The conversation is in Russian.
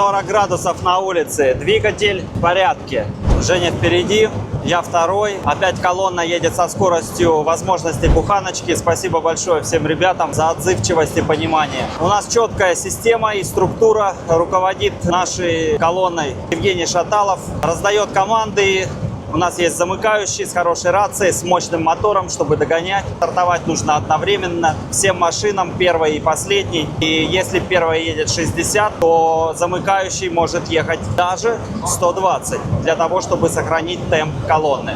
40 градусов на улице, двигатель в порядке. Женя впереди, я второй. Опять колонна едет со скоростью возможностей буханочки. Спасибо большое всем ребятам за отзывчивость и понимание. У нас четкая система и структура. Руководит нашей колонной Евгений Шаталов. Раздает команды. У нас есть замыкающий с хорошей рацией, с мощным мотором, чтобы догонять. Стартовать нужно одновременно всем машинам, первой и последней. И если первая едет 60, то замыкающий может ехать даже 120, для того, чтобы сохранить темп колонны.